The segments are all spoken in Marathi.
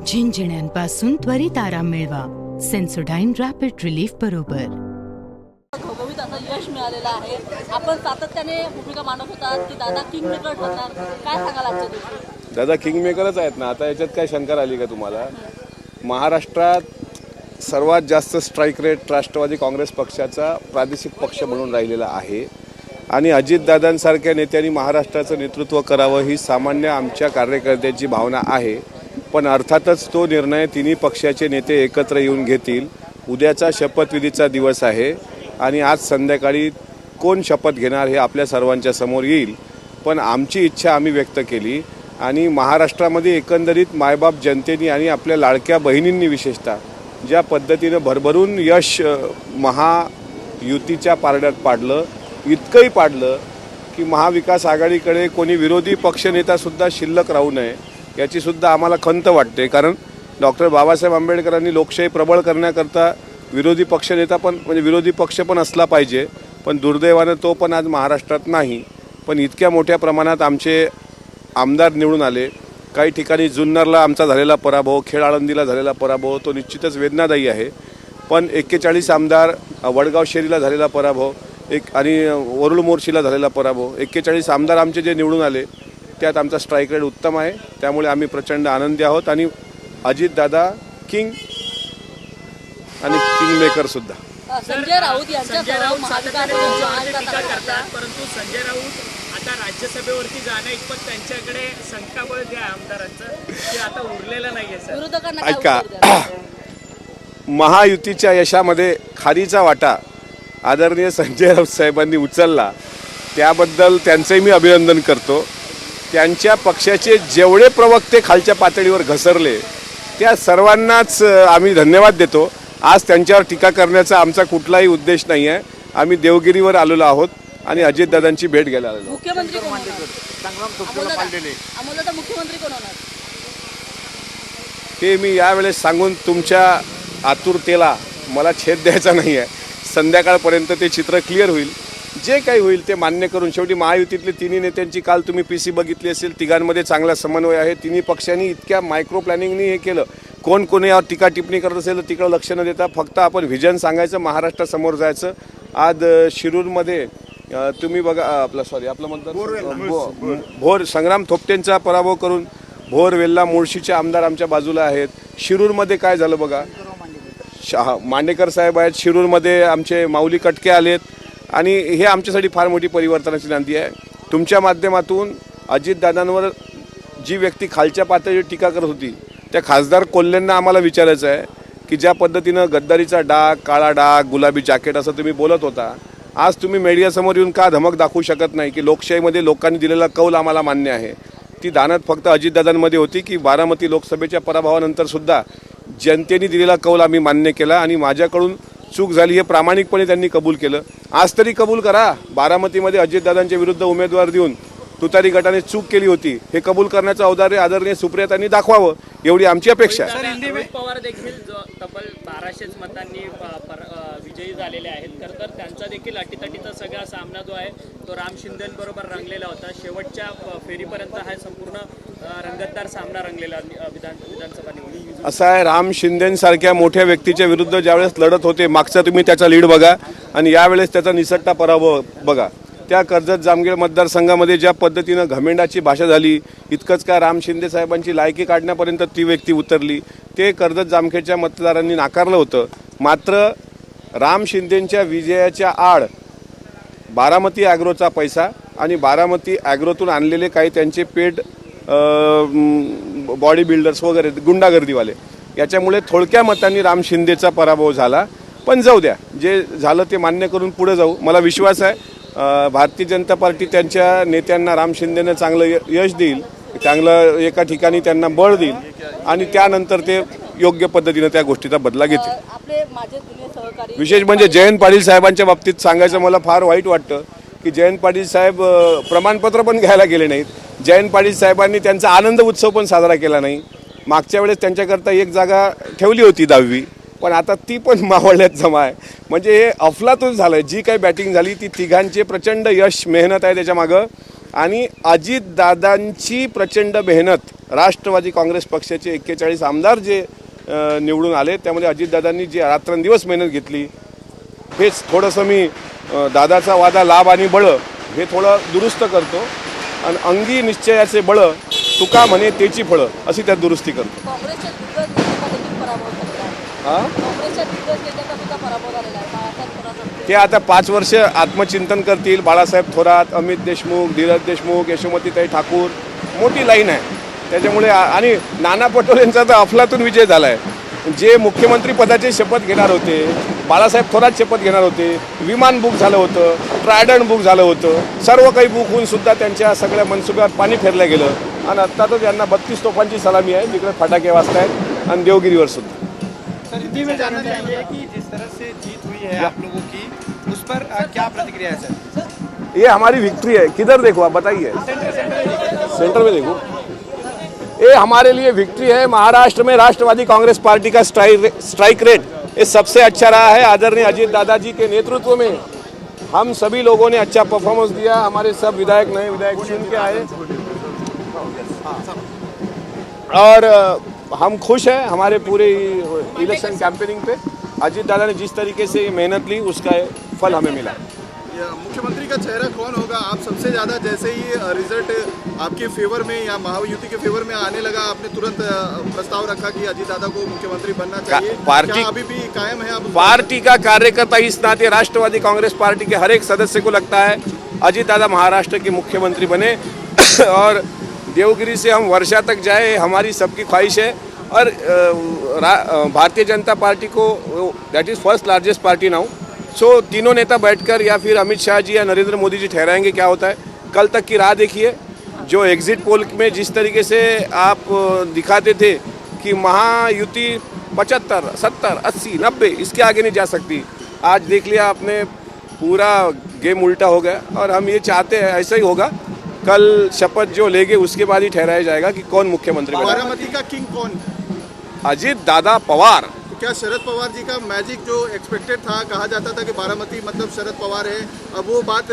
झिंझिण्यांपासून त्वरित आराम मिळवा. सेन्सोडाईन रॅपिड रिलीफ बरोबर. घवघवीत असं यश मिळालेलं आहे. आपण सातत्याने भूमिका मांडत होता की दादा किंग मेकर ठरणार, काय सांगाल आजच्या दिवशी? दादा किंग मेकरच आहेत ना. आता याच्यात काय शंका आली का तुम्हाला? महाराष्ट्रात सर्वात जास्त स्ट्राईक रेट राष्ट्रवादी काँग्रेस पक्षाचा प्रादेशिक पक्ष म्हणून राहिलेला आहे आणि अजितदादांसारख्या नेत्यांनी महाराष्ट्राचं नेतृत्व करावं ही सामान्य आमच्या कार्यकर्त्यांची भावना आहे. पण अर्थातच तो निर्णय तिन्ही पक्षाचे नेते एकत्र येऊन घेतील. उद्याचा शपथविधीचा दिवस आहे आणि आज संध्याकाळी कोण शपथ घेणार हे आपल्या सर्वांच्या समोर येईल. पण आमची इच्छा आम्ही व्यक्त केली आणि महाराष्ट्रामध्ये एकंदरीत मायबाप जनतेने आणि आपल्या लाडक्या बहिणींनी विशेषतः ज्या पद्धतीनं भरभरून यश महायुतीच्या पारड्यात पाडलं, इतकंही पाडलं की महाविकास आघाडीकडे कोणी विरोधी पक्षनेतासुद्धा शिल्लक राहू नये याचीसुद्धा आम्हाला खंत वाटते. कारण डॉक्टर बाबासाहेब आंबेडकरांनी लोकशाही प्रबळ करण्याकरता विरोधी पक्षनेता पण म्हणजे विरोधी पक्ष पण असला पाहिजे. पण दुर्दैवानं तो पण आज महाराष्ट्रात नाही. पण इतक्या मोठ्या प्रमाणात आमचे आमदार निवडून आले. काही ठिकाणी जुन्नरला आमचा झालेला पराभव, खेड आळंदीला झालेला पराभव तो निश्चितच वेदनादायी आहे. पण 41 आमदार, वडगाव शेरीला झालेला पराभव आणि वरुड मोर्शीला झालेला पराभव, 41 आमदार आमचे जे निवडून आले त्यात आमचा स्ट्राईक रेट उत्तम आहे. त्यामुळे आम्ही प्रचंड आनंदी आहोत आणि अजितदादा किंग आणि किंग मेकर सुद्धा. संजय राऊत यांच्या परंतु संजय राऊत आता राज्यसभेवरती जाणं इतपत त्यांच्याकडे शंकाबळ जे आहे आमदारांचं ते आता उरलेलं नाहीये सर. विरोधकांना ऐका, महायुतीच्या यशामध्ये खारीचा वाटा आदरणीय संजय राऊत साहेबांनी उचलला त्याबद्दल त्यांचंही मी अभिनंदन करतो. त्यांच्या पक्षाचे जेवढे प्रवक्ते खालच्या पातळीवर घसरले त्या सर्वांनाच आम्ही धन्यवाद देतो. आज त्यांच्यावर टीका करण्याचा आमचा कुठलाही उद्देश नाही आहे. आम्ही देवगिरीवर आलेलो आहोत आणि अजितदादांची भेट घ्यायला आलेलो. मुख्यमंत्री कोण होणार ते मी यावेळेस सांगून तुमच्या आतुरतेला मला छेद द्यायचा नाही आहे. संध्याकाळपर्यंत ते चित्र क्लिअर होईल. जे काही होईल ते मान्य करून शेवटी महायुतीतले तिन्ही नेत्यांची काल तुम्ही PC बघितली असेल. तिघांमध्ये चांगला समन्वय आहे. तिन्ही पक्षांनी इतक्या मायक्रो प्लॅनिंगनी हे केलं. कोण कोणी यावर टीका टिप्पणी करत असेल तर तिकडं लक्ष न देता फक्त आपण व्हिजन सांगायचं, महाराष्ट्रासमोर जायचं. आज शिरूरमध्ये तुम्ही बघा आपलं मतदार भोर संग्राम थोपटेंचा पराभव करून भोर वेल्ला मुळशीचे आमदार आमच्या बाजूला आहेत. शिरूरमध्ये काय झालं बघा, मांडेकर साहेब आहेत. शिरूरमध्ये आमचे माऊली कटके आलेत आणि हे आमच्यासाठी फार मोठी परिवर्तनाची नांदी आहे. तुमच्या माध्यमातून अजितदादांवर जी व्यक्ती खालच्या पातळीवर टीका करत होती त्या खासदार कोल्हेंना आम्हाला विचारायचं आहे की ज्या पद्धतीनं गद्दारीचा डाग, काळा डाग, गुलाबी जॅकेट असं तुम्ही बोलत होता, आज तुम्ही मीडियासमोर येऊन का धमक दाखवू शकत नाही की लोकशाहीमध्ये लोकांनी दिलेला कौल आम्हाला मान्य आहे. ती दानत फक्त अजितदादांमध्ये होती की बारामती लोकसभेच्या पराभवानंतर सुद्धा जनतेने दिलेला कौल आम्ही मान्य केला आणि माझ्याकडून चूक झाली हे प्रामाणिकपणे त्यांनी कबूल केलं. आज तरी कबूल करा, बारामतीमध्ये अजितदादांच्या विरुद्ध उमेदवार देऊन तुतारी गटाने चूक केली होती हे कबूल करण्याचं औदार्य आदरणीय सुप्रियातांनी दाखवावं एवढी आमची अपेक्षा आहे. रोहित पवार देखील तब्बल 1200 मतांनी विजयी झालेले आहेत. खरं तर त्यांचा देखील अटीतटीचा सगळा सामना जो आहे तो राम शिंदेबरोबर रंगलेला होता. शेवटच्या फेरीपर्यंत हा संपूर्ण रंगतदार सामना रंगलेला विधानसभा निवडणूक असा आहे. राम शिंदेसारख्या मोठ्या व्यक्तीच्या विरुद्ध ज्यावेळेस लढत होते मागचा तुम्ही त्याचा लीड बघा आणि यावेळेस त्याचा निसटता पराभव बघा. त्या कर्जत जामखेड मतदारसंघामध्ये ज्या पद्धतीनं घमेंडाची भाषा झाली, इतकंच का राम शिंदे साहेबांची लायकी काढण्यापर्यंत ती व्यक्ती उतरली. ते कर्जत जामखेडच्या मतदारांनी नाकारलं होतं. मात्र राम शिंदेंच्या विजयाच्या आड बारामती ॲग्रोचा पैसा आणि बारामती ॲग्रोतून आणलेले काही त्यांचे पेड बॉडी बिल्डर्स वगैरे गुंडागर्दीवाले याच्यामुळे थोडक्या मतांनी राम शिंदेचा पराभव झाला. पण जाऊ द्या, जे झालं ते मान्य करून पुढे जाऊ. मला विश्वास आहे भारतीय जनता पार्टी त्यांच्या नेत्यांना राम शिंदेनं चांगलं यश देईल, चांगलं एका ठिकाणी त्यांना बळ देईल आणि त्यानंतर ते योग्य पद्धतीनं त्या गोष्टीचा बदला घेतील. विशेष म्हणजे जयंत पाटील साहेबांच्या बाबतीत सांगायचं मला फार वाईट वाटतं की जयंत पाटील साहेब प्रमाणपत्र पण घ्यायला गेले नाहीत. जयंत पाटील साहेबांनी त्यांचा आनंद उत्सव पण साजरा केला नाही. मागच्या वेळेस त्यांच्याकरता एक जागा ठेवली होती 10वी, पण आता ती पण मावळण्यात जमा आहे. म्हणजे हे अफलातून झालं आहे. जी काही बॅटिंग झाली ती तिघांचे प्रचंड यश मेहनत आहे त्याच्यामागं आणि अजितदादांची प्रचंड मेहनत, राष्ट्रवादी काँग्रेस पक्षाचे 41 आमदार जे निवडून आले, त्यामध्ये अजितदादांनी जी रात्रंदिवस मेहनत घेतली, हेच थोडंसं मी दादाचा वादा लाभ आणि बळं हे थोडं दुरुस्त करतो आणि अंगी निश्चयाचे बळं तुका म्हणे त्याची फळं अशी त्यात दुरुस्ती करतो. काँग्रेसच्या दिग्गज नेत्याचा देखील पराभव झालेला आहे. हां, काँग्रेसच्या दिग्गज नेत्याचा सुद्धा पराभव झालेला आहे. बाळासाहेब थोरात ते आता 5 वर्ष आत्मचिंतन करतील. बाळासाहेब थोरात, अमित देशमुख, धीरज देशमुख, यशोमतीताई ठाकूर, मोठी लाईन आहे त्याच्यामुळे. आणि नाना पटोलेंचा तर अफलातून विजय झाला आहे. जे मुख्यमंत्री पदाचे शपथ घेणार होते, बाळासाहेब थोरात शपथ घेणार होते, विमान बुक झालं होतं, ट्रायडंट बुक झालं होतं, सर्व काही बुक होऊन सुद्धा त्यांच्या सगळ्या मनसुब्यात पाणी फेरलं गेलं. आणि आत्ता तर त्यांना 32 तोफांची सलामी आहे, तिकडे फटाके वाजत आहेत आणि देवगिरीवर सुद्धा. सर, हिंदी में जानना चाहेंगे कि जिस तरह से जीत हुई है आप लोगों की, उस पर क्या प्रतिक्रिया है सर? ये हमारी विक्ट्री है. किधर देखो आप बताइए, सेंटर में देखो. ये हमारे लिए विक्ट्री है. महाराष्ट्र में राष्ट्रवादी कांग्रेस पार्टी का स्ट्राइक रेट ये सबसे अच्छा रहा है. आदरणीय अजीत दादाजी के नेतृत्व में हम सभी लोगों ने अच्छा परफॉर्मेंस दिया. हमारे सब विधायक नए विधायक चुन के आए और हम खुश हैं हमारे पूरे इलेक्शन कैंपेनिंग पे. अजीत दादा ने जिस तरीके से मेहनत ली उसका फल हमें मिला. मुख्यमंत्री का चेहरा कौन होगा? आप सबसे ज्यादा जैसे ही रिजल्ट आपके फेवर में या महायुति के फेवर में आने लगा, आपने तुरंत प्रस्ताव रखा कि अजीत दादा को मुख्यमंत्री बनना चाहिए. पार्टी क्या अभी भी कायम है? आप पार्टी का कार्यकर्ता इस नाते राष्ट्रवादी कांग्रेस पार्टी के हर एक सदस्य को लगता है अजीत दादा महाराष्ट्र के मुख्यमंत्री बने और देवगिरी से हम वर्षा तक जाए, हमारी सबकी ख्वाहिश है. और भारतीय जनता पार्टी को that is first largest party now. So तीनों नेता बैठकर या फिर अमित शाह जी या नरेंद्र मोदी जी ठहराएंगे क्या होता है. कल तक की राह देखिए. जो एग्जिट पोल में जिस तरीके से आप दिखाते थे कि महायुति 75, 70, 80, 90 इसके आगे नहीं जा सकती, आज देख लिया आपने पूरा गेम उल्टा हो गया. और हम ये चाहते हैं ऐसा ही होगा. कल शपथ जो लेंगे उसके बाद ही ठहराया जाएगा कि कौन मुख्यमंत्री बनेगा. बारामती का किंग कौन? अजीत दादा पवार. तो क्या शरद पवार जी का मैजिक जो एक्सपेक्टेड था, कहा जाता था कि बारामती मतलब शरद पवार है, अब वो बात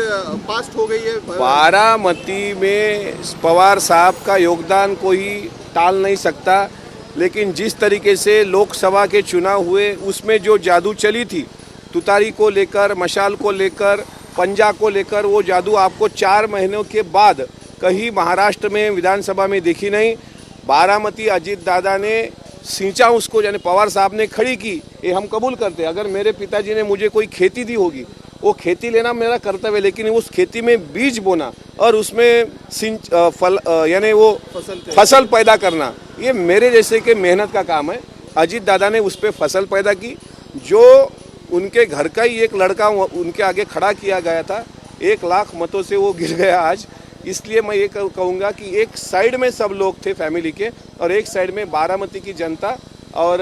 पास्ट हो गई है? बारामती में पवार साहब का योगदान कोई टाल नहीं सकता. लेकिन जिस तरीके से लोकसभा के चुनाव हुए उसमें जो जादू चली थी, तुतारी को लेकर, मशाल को लेकर, पंजा को लेकर, वो जादू आपको 4 महीनों के बाद कहीं महाराष्ट्र में विधानसभा में देखी नहीं. बारामती अजीत दादा ने सिंचा उसको, यानी पवार साहब ने खड़ी की. ये हम कबूल करते. अगर मेरे पिताजी ने मुझे कोई खेती दी होगी, वो खेती लेना मेरा कर्तव्य है, लेकिन उस खेती में बीज बोना और उसमें यानी वो फसल पैदा करना, ये मेरे जैसे के मेहनत का काम है. अजीत दादा ने उस पर फसल पैदा की. जो उनके घर का ही एक लड़का उनके आगे खड़ा किया गया था, 1 लाख मतों से वो गिर गया आज. इसलिए मैं ये कहूँगा कि एक साइड में सब लोग थे फैमिली के और एक साइड में बारामती की जनता और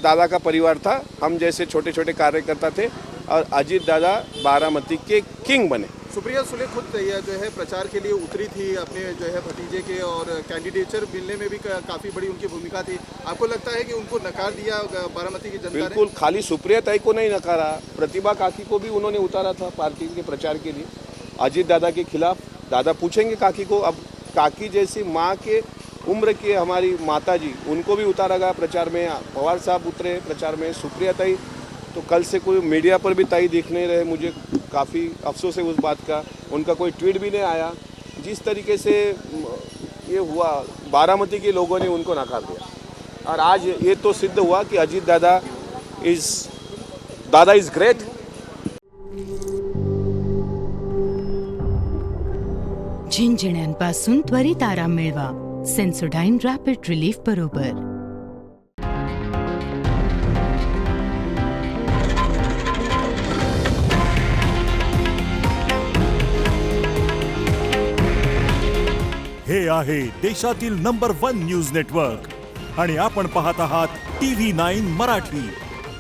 दादा का परिवार था. हम जैसे छोटे छोटे कार्यकर्ता थे और अजीत दादा बारामती के किंग बने. सुप्रिया सुले खुद ये जो है प्रचार के लिए उतरी थी अपने जो है भतीजे के, और कैंडिडेचर मिलने में भी काफ़ी बड़ी उनकी भूमिका थी. आपको लगता है कि उनको नकार दिया बारामती की जनता ने? बिल्कुल. खाली सुप्रिया ताई को नहीं नकारा, प्रतिभा काकी को भी उन्होंने उतारा था पार्टी के प्रचार के लिए अजीत दादा के खिलाफ. दादा पूछेंगे काकी को. अब काकी जैसी माँ के उम्र की हमारी माता जी, उनको भी उतारा गया प्रचार में. पवार साहब उतरे प्रचार में, सुप्रिया ताई. तो कल से कोई मीडिया पर भी ताई दिख नहीं रहे. मुझे काफ़ी अफसोस है उस बात का. उनका कोई ट्वीट भी नहीं आया. जिस तरीके से ये हुआ, बारामती के लोगों ने उनको नकार दिया. और आज ये तो सिद्ध हुआ कि अजीत दादा इज़ ग्रेट. झिंझिण्यांपासून त्वरित आराम मिळवा सेन्सोडाइन रॅपिड रिलीफ बरोबर. हे आहे देशातील नंबर 1 न्यूज नेटवर्क आणि आपण पाहत आहात TV9 मराठी.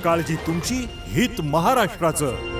काळजी तुमची, हित महाराष्ट्राचं.